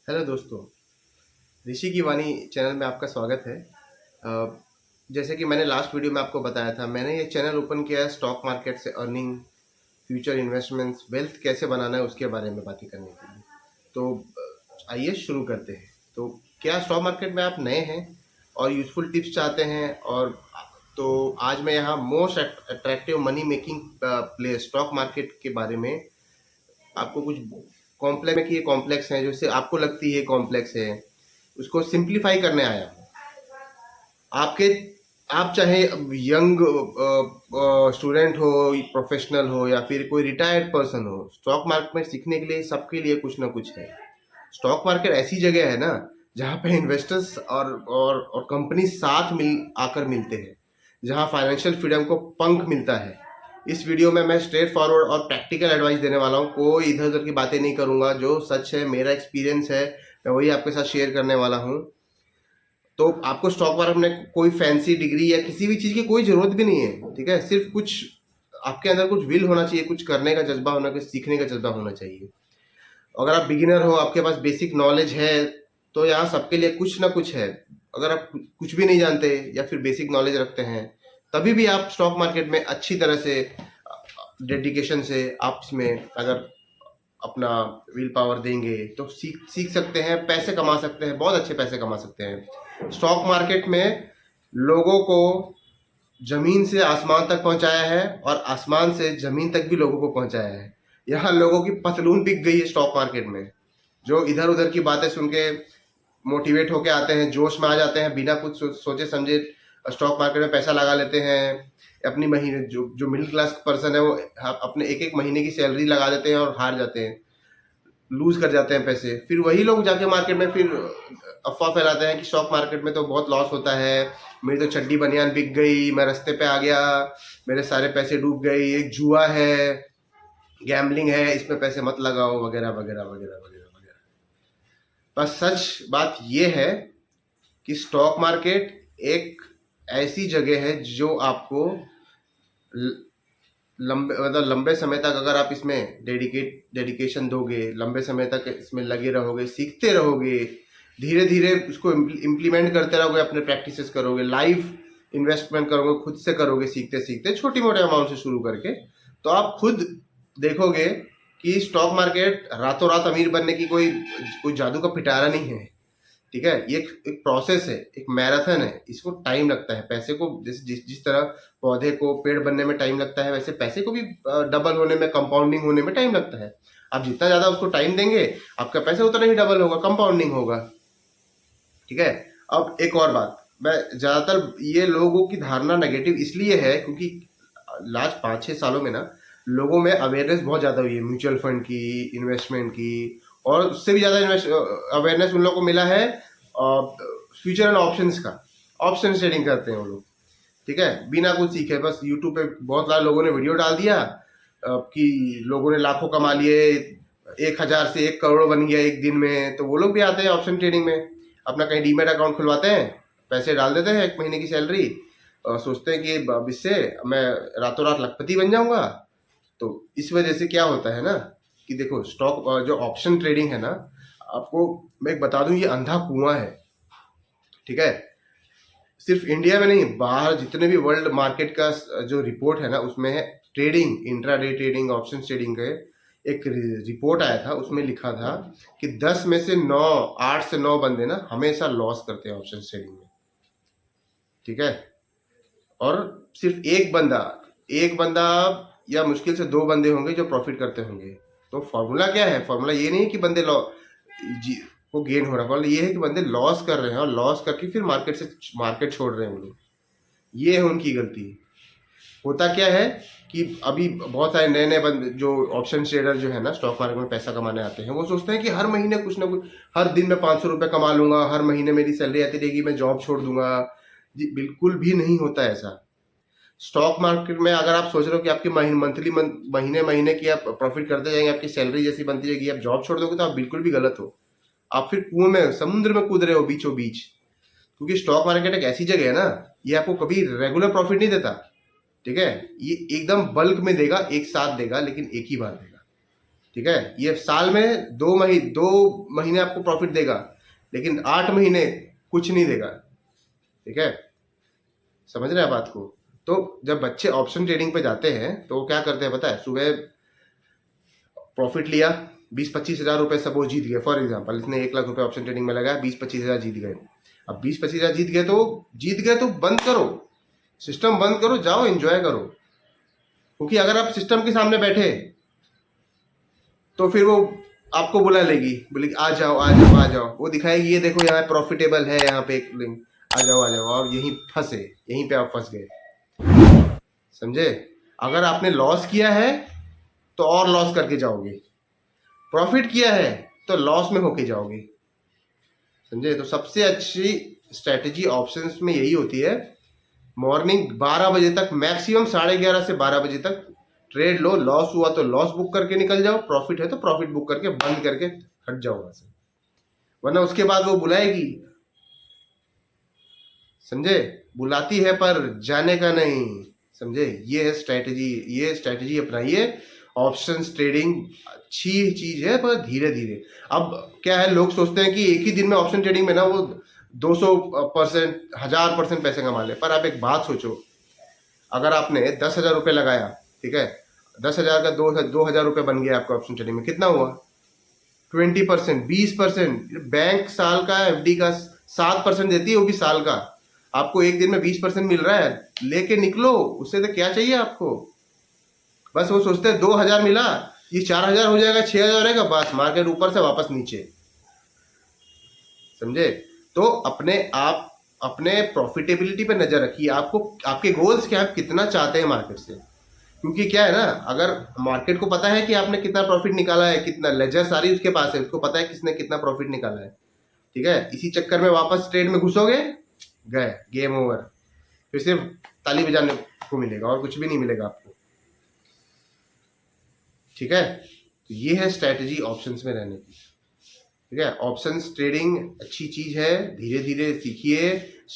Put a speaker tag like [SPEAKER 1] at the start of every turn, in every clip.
[SPEAKER 1] Hello दोस्तों, ऋषि की वाणी channel में आपका स्वागत है। जैसे कि मैंने लास्ट वीडियो में आपको बताया था, मैंने ये चैनल ओपन किया है स्टॉक मार्केट से अर्निंग, फ्यूचर इन्वेस्टमेंट्स, वेल्थ कैसे बनाना है उसके बारे में बातें करने के लिए। तो आइए शुरू करते हैं। तो क्या स्टॉक मार्केट में आप नए हैं और यूज़फुल टिप्स चाहते हैं, और तो आज मैं यहाँ most attractive money making place stock market के बारे में आपको कुछ कॉम्प्लेक्स में कि ये कॉम्प्लेक्स है, जैसे आपको लगती है कॉम्प्लेक्स है, उसको सिंप्लीफाई करने आया हूँ। आपके आप चाहे यंग स्टूडेंट हो, प्रोफेशनल हो, या फिर कोई रिटायर्ड पर्सन हो, स्टॉक मार्केट में सीखने के लिए सबके लिए कुछ ना कुछ है। स्टॉक मार्केट ऐसी जगह है ना, जहाँ पे इन्वेस्टर्स और कंपनी साथ मिल आकर मिलते हैं, जहाँ फाइनेंशियल फ्रीडम को पंख मिलता है। इस वीडियो में मैं स्ट्रेट फॉरवर्ड और प्रैक्टिकल एडवाइस देने वाला हूँ, कोई इधर उधर की बातें नहीं करूँगा। जो सच है, मेरा एक्सपीरियंस है, मैं वही आपके साथ शेयर करने वाला हूँ। तो आपको स्टॉक मार्केट में कोई फैंसी डिग्री या किसी भी चीज़ की कोई ज़रूरत भी नहीं है, ठीक है। सिर्फ कुछ आपके अंदर कुछ विल होना चाहिए, कुछ करने का जज्बा होना, कुछ सीखने का जज्बा होना चाहिए। अगर आप बिगिनर हो, आपके पास बेसिक नॉलेज है, तो यहाँ सबके लिए कुछ ना कुछ है। अगर आप कुछ भी नहीं जानते या फिर बेसिक नॉलेज रखते हैं, तभी भी आप स्टॉक मार्केट में अच्छी तरह से डेडिकेशन से आप इसमें अगर अपना विल पावर देंगे तो सीख सीख सकते हैं, पैसे कमा सकते हैं, बहुत अच्छे पैसे कमा सकते हैं। स्टॉक मार्केट में लोगों को जमीन से आसमान तक पहुंचाया है और आसमान से जमीन तक भी लोगों को पहुंचाया है। यहाँ लोगों की पतलून बिक गई है स्टॉक मार्केट में। जो इधर उधर की बातें सुन के मोटिवेट होके आते हैं, जोश में आ जाते हैं, बिना कुछ सोचे समझे स्टॉक मार्केट में पैसा लगा लेते हैं। अपनी महीने जो जो मिडिल क्लास पर्सन है, वो अपने एक एक महीने की सैलरी लगा देते हैं और हार जाते हैं, लूज कर जाते हैं पैसे। फिर वही लोग जाके मार्केट में फिर अफवाह फैलाते हैं कि स्टॉक मार्केट में तो बहुत लॉस होता है, मेरी तो चड्डी बनियान बिक गई, मैं रास्ते पे आ गया, मेरे सारे पैसे डूब गए, एक जुआ है, गैम्बलिंग है, इसमें पैसे मत लगाओ, वगैरह वगैरह वगैरह वगैरह वगैरह। बस सच बात यह है कि स्टॉक मार्केट एक ऐसी जगह है जो आपको लंबे समय तक, अगर आप इसमें डेडिकेशन दोगे, लंबे समय तक इसमें लगे रहोगे, सीखते रहोगे, धीरे धीरे उसको इम्प्लीमेंट करते रहोगे, अपने प्रैक्टिसेस करोगे, लाइव इन्वेस्टमेंट करोगे, खुद से करोगे, सीखते सीखते छोटी मोटे अमाउंट से शुरू करके, तो आप खुद देखोगे कि स्टॉक मार्केट रातों रात अमीर बनने की कोई कोई जादू का पिटारा नहीं है, ठीक है। ये एक प्रोसेस है, एक मैराथन है, इसको टाइम लगता है। पैसे को जिस तरह पौधे को पेड़ बनने में टाइम लगता है, वैसे पैसे को भी डबल होने में, कंपाउंडिंग होने में टाइम लगता है। आप जितना ज्यादा उसको टाइम देंगे, आपका पैसा उतना ही डबल होगा, कंपाउंडिंग होगा, ठीक है। अब एक और बात, मैं ज्यादातर ये लोगों की धारणा नेगेटिव इसलिए है क्योंकि लास्ट 5-6 सालों में ना लोगों में अवेयरनेस बहुत ज़्यादा हुई है म्यूचुअल फंड की, इन्वेस्टमेंट की, और उससे भी ज़्यादा अवेयरनेस उन लोगों को मिला है फ्यूचर एंड ऑप्शंस का। ऑप्शन ट्रेडिंग करते हैं वो लोग, ठीक है, बिना कुछ सीखे। बस यूट्यूब पे बहुत सारे लोगों ने वीडियो डाल दिया कि लोगों ने लाखों कमा लिए, 1,000 से 1 करोड़ बन गया एक दिन में, तो वो लोग भी आते हैं ऑप्शन ट्रेडिंग में, अपना कहीं डीमेट अकाउंट खुलवाते हैं, पैसे डाल देते हैं 1 महीने की सैलरी, और सोचते हैं कि अब इससे मैं रातों रात लखपति बन जाऊंगा। तो इस वजह से क्या होता है ना कि देखो, स्टॉक जो ऑप्शन ट्रेडिंग है ना, आपको मैं एक बता दूं, ये अंधा कुआं है, ठीक है। सिर्फ इंडिया में नहीं, बाहर जितने भी वर्ल्ड मार्केट का जो रिपोर्ट है ना, उसमें है trading, intraday trading, option trading का एक रिपोर्ट आया था, उसमें लिखा था कि 10 में से 9, 8 से 9 बंदे ना हमेशा लॉस करते हैं ऑप्शन ट्रेडिंग में, ठीक है। और सिर्फ एक बंदा या मुश्किल से 2 बंदे होंगे जो प्रॉफिट करते होंगे। तो फॉर्मूला क्या है? फॉर्मूला ये नहीं कि बंदे जी को गेन हो रहा है, फॉर्मूला ये है कि बंदे लॉस कर रहे हैं, और लॉस करके फिर मार्केट छोड़ रहे हैं वो लोग। ये है उनकी गलती। होता क्या है कि अभी बहुत सारे नए नए बंदे जो ऑप्शन ट्रेडर जो है ना, स्टॉक मार्केट में पैसा कमाने आते हैं, वो सोचते हैं कि हर महीने कुछ ना कुछ, हर दिन में 500 रुपये कमा लूंगा, हर महीने मेरी सैलरी आती रहेगी, मैं जॉब छोड़ दूंगा। जी बिल्कुल भी नहीं होता ऐसा। स्टॉक मार्केट में अगर आप सोच रहे हो कि आपकी मंथली महीने महीने की आप प्रॉफिट करते जाएंगे, आपकी सैलरी जैसी बनती जाएगी, आप जॉब छोड़ दोगे, तो आप बिल्कुल भी गलत हो। आप फिर कुएं में, समुद्र में कूद रहे हो बीचों बीच। क्योंकि स्टॉक मार्केट एक ऐसी जगह है ना, ये आपको कभी रेगुलर प्रॉफिट नहीं देता, ठीक है। ये एकदम बल्क में देगा, एक साथ देगा, लेकिन एक ही बार देगा। ठीक है, ये साल में 2 महीने आपको प्रॉफिट देगा, लेकिन 8 महीने कुछ नहीं देगा। ठीक है, समझ रहे हैं बात को। तो जब बच्चे ऑप्शन ट्रेडिंग पे जाते हैं तो वो क्या करते हैं पता है, सुबह प्रॉफिट लिया 20-25 हज़ार रुपए सब वो जीत गए। फॉर एग्जांपल इसने 1 लाख रुपए ऑप्शन ट्रेडिंग में लगाया, 20-25 हज़ार जीत गए। अब 20-25 हज़ार जीत गए तो बंद करो, सिस्टम बंद करो, जाओ एंजॉय करो। क्योंकि अगर आप सिस्टम के सामने बैठे तो फिर वो आपको बुला लेगी, बोलेगी आ जाओ आ जाओ आ जाओ, वो दिखाएगी ये देखो यहाँ प्रॉफिटेबल है, यहाँ पे एक लिंक, आ जाओ आप यहीं फंसे, यहीं पे आप फंस गए। समझे? अगर आपने लॉस किया है तो और लॉस करके जाओगे, प्रॉफिट किया है तो लॉस में होके जाओगे। समझे? तो सबसे अच्छी स्ट्रेटेजी ऑप्शंस में यही होती है, मॉर्निंग 12 बजे तक, मैक्सिमम 11:30 से 12 बजे तक ट्रेड लो, लॉस हुआ तो लॉस बुक करके निकल जाओ, प्रॉफिट है तो प्रॉफिट बुक करके बंद करके हट जाओ वहां से, वरना उसके बाद वो बुलाएगी। समझे? बुलाती है पर जाने का नहीं। समझे? ये है स्ट्रेटेजी, ये स्ट्रेटेजी अपनाइए। ऑप्शंस ट्रेडिंग अच्छी चीज है पर धीरे धीरे। अब क्या है, लोग सोचते हैं कि एक ही दिन में ऑप्शन ट्रेडिंग में ना वो 200%, 1000% पैसे कमा ले। पर आप एक बात सोचो, अगर आपने 10,000 रुपये लगाया, ठीक है, 10,000 का 2,000 रुपये बन गया आपका ऑप्शन ट्रेडिंग में, कितना हुआ? 20%, 20%। बैंक साल का FD का 7% देती है, वो भी साल का। आपको एक दिन में 20% मिल रहा है, लेके निकलो, उससे तो क्या चाहिए आपको। बस वो सोचते हैं 2,000 मिला, ये 4,000 हो जाएगा, 6,000 हो जाएगा, बस मार्केट ऊपर से वापस नीचे। समझे? तो अपने प्रॉफिटेबिलिटी पे नजर रखिए। आपको आपके गोल्स क्या है, कितना चाहते हैं मार्केट से। क्योंकि क्या है ना, अगर मार्केट को पता है कि आपने कितना प्रॉफिट निकाला है, कितना लेजर सारी उसके पास है, उसको पता है किसने कितना प्रॉफिट निकाला है, ठीक है, इसी चक्कर में वापस ट्रेड में घुसोगे, गए, गेम ओवर। फिर सिर्फ ताली बजाने को मिलेगा और कुछ भी नहीं मिलेगा आपको। ठीक है, तो ये है स्ट्रैटेजी ऑप्शंस में रहने की। ठीक है, ऑप्शंस ट्रेडिंग अच्छी चीज है, धीरे धीरे सीखिए।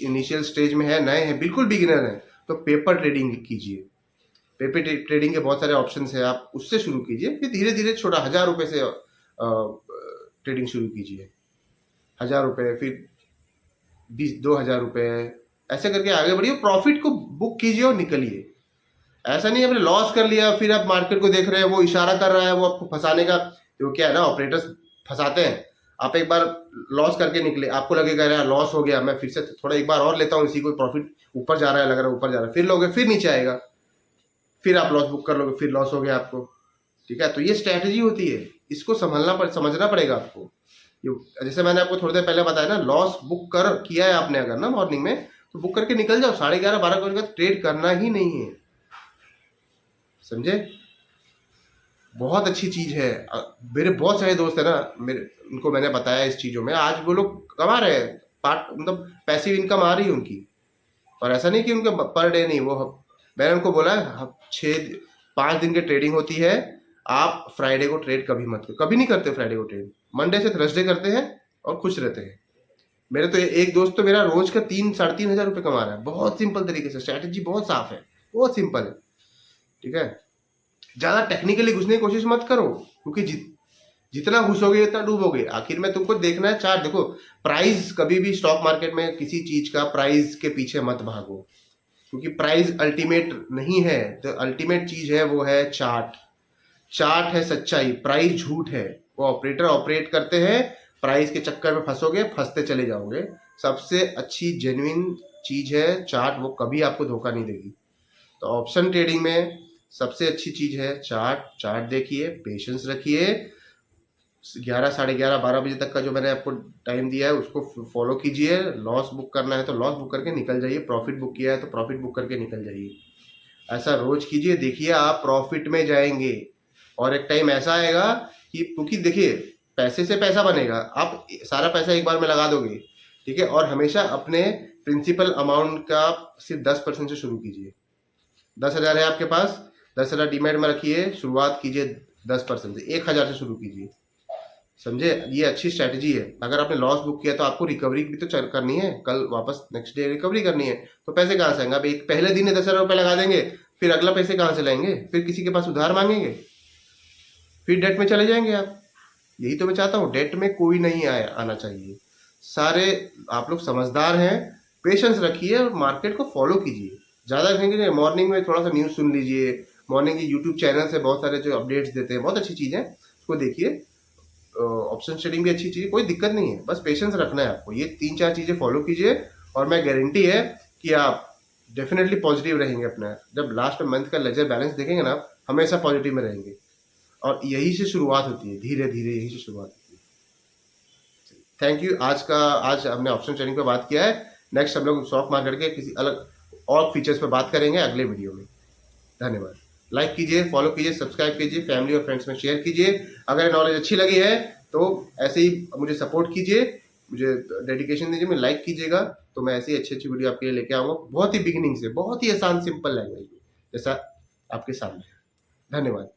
[SPEAKER 1] इनिशियल स्टेज में है, नए हैं, बिल्कुल बिगिनर हैं, तो पेपर ट्रेडिंग कीजिए। पेपर ट्रेडिंग के बहुत सारे ऑप्शंस हैं, आप उससे शुरू कीजिए, फिर धीरे धीरे छोटा 1,000 रुपये से ट्रेडिंग शुरू कीजिए। 1,000 रुपये, फिर 2,000 रुपये, ऐसे करके आगे बढ़िए, प्रॉफिट को बुक कीजिए और निकलिए। ऐसा नहीं आपने लॉस कर लिया फिर आप मार्केट को देख रहे हैं, वो इशारा कर रहा है, वो आपको फंसाने का। तो क्या है ना, ऑपरेटर्स फंसाते हैं। आप एक बार लॉस करके निकले, आपको लगेगा यार लॉस हो गया, मैं फिर से थोड़ा एक बार और लेता हूँ, इसी को प्रॉफिट ऊपर जा रहा है, लग रहा है ऊपर जा रहा है, फिर लोगे, फिर नीचे आएगा, फिर आप लॉस बुक कर लोगे, फिर लॉस हो गया आपको। ठीक है, तो ये स्ट्रैटेजी होती है, इसको समझना पड़ेगा आपको। जैसे मैंने आपको थोड़ी देर पहले बताया ना, लॉस बुक कर किया है आपने अगर ना मॉर्निंग में, तो बुक करके निकल जाओ। 11:30-12 बजे तक ट्रेड करना ही नहीं है। समझे? बहुत अच्छी चीज है। मेरे बहुत सारे दोस्त है ना, उनको मैंने बताया इस चीजों में, आज वो लोग कमा रहे हैं, मतलब पैसिव इनकम आ रही है उनकी। और ऐसा नहीं कि उनका पर डे नहीं, वो मैंने उनको बोला 5 दिन की ट्रेडिंग होती है, आप फ्राइडे को ट्रेड कभी मत करो, कभी नहीं करते फ्राइडे को ट्रेड, मंडे से थर्सडे करते हैं और खुश रहते हैं। मेरे तो एक दोस्त तो मेरा रोज का 3-3.5 हज़ार रुपये कमा रहा है, बहुत सिंपल तरीके से। स्ट्रैटेजी बहुत साफ है, बहुत सिंपल है। ठीक है, ज्यादा टेक्निकली घुसने की कोशिश मत करो, क्योंकि जितना घुसोगे उतना डूबोगे। आखिर में तुमको देखना है चार्ट। देखो, प्राइस कभी भी स्टॉक मार्केट में किसी चीज का प्राइस के पीछे मत भागो, क्योंकि प्राइस अल्टीमेट नहीं है। तो अल्टीमेट चीज है वो है चार्ट। चार्ट है सच्चाई, प्राइस झूठ है। वो ऑपरेटर ऑपरेट करते हैं, प्राइस के चक्कर में फंसोगे, फंसते चले जाओगे। सबसे अच्छी जेन्युइन चीज है चार्ट, वो कभी आपको धोखा नहीं देगी। तो ऑप्शन ट्रेडिंग में सबसे अच्छी चीज है चार्ट। चार्ट देखिए, पेशेंस रखिए, 11-11:30-12 बजे तक का जो मैंने आपको टाइम दिया है उसको फॉलो कीजिए। लॉस बुक करना है तो लॉस बुक करके निकल जाइए, प्रॉफिट बुक किया है तो प्रॉफिट बुक करके निकल जाइए। ऐसा रोज कीजिए, देखिए आप प्रॉफिट में जाएंगे। और एक टाइम ऐसा आएगा कि, क्योंकि देखिए पैसे से पैसा बनेगा, आप सारा पैसा एक बार में लगा दोगे, ठीक है, और हमेशा अपने प्रिंसिपल अमाउंट का सिर्फ 10% से शुरू कीजिए। 10,000 है आपके पास, 10,000 डीमैट में रखिए, शुरुआत कीजिए 10% से, 1,000 से शुरू कीजिए। समझे? ये अच्छी स्ट्रैटेजी है। अगर आपने लॉस बुक किया तो आपको रिकवरी भी तो करनी है, कल वापस नेक्स्ट डे रिकवरी करनी है। तो पैसे कहाँ से आएंगे? आप एक पहले दिन 10,000 रुपये लगा देंगे, फिर अगला पैसे कहाँ से लाएंगे? फिर किसी के पास उधार मांगेंगे? फिर डेट में चले जाएंगे आप। यही तो मैं चाहता हूँ, डेट में कोई नहीं आना चाहिए। सारे आप लोग समझदार हैं, पेशेंस रखिए और मार्केट को फॉलो कीजिए। ज़्यादा कहेंगे नहीं, मॉर्निंग में थोड़ा सा न्यूज़ सुन लीजिए, मॉर्निंग के यूट्यूब चैनल से बहुत सारे जो अपडेट्स देते हैं, बहुत अच्छी चीज़ है, उसको देखिए। ऑप्शन शेडिंग भी अच्छी चीज़ है, कोई दिक्कत नहीं है, बस पेशेंस रखना है आपको। ये 3-4 चीज़ें फॉलो कीजिए और मैं गारंटी है कि आप डेफिनेटली पॉजिटिव रहेंगे। अपना जब लास्ट में मंथ का लेजर बैलेंस देखेंगे ना, हमेशा पॉजिटिव में रहेंगे। और यही से शुरुआत होती है, धीरे धीरे यही से शुरुआत होती है। Thank you. आज हमने ऑप्शन शेयरिंग पे बात किया है। नेक्स्ट हम लोग स्टॉक मार्केट के किसी अलग और फीचर्स पे बात करेंगे अगले वीडियो में। धन्यवाद। लाइक कीजिए, फॉलो कीजिए, सब्सक्राइब कीजिए, फैमिली और फ्रेंड्स में शेयर कीजिए। अगर नॉलेज अच्छी लगी है तो ऐसे ही मुझे सपोर्ट कीजिए, मुझे डेडिकेशन दीजिए, मुझे लाइक कीजिएगा, तो मैं ऐसी अच्छी अच्छी वीडियो आपके लिए लेके आऊँगा, बहुत ही बिगिनिंग से, बहुत ही आसान सिंपल लैंग्वेज में, जैसा आपके सामने है। धन्यवाद।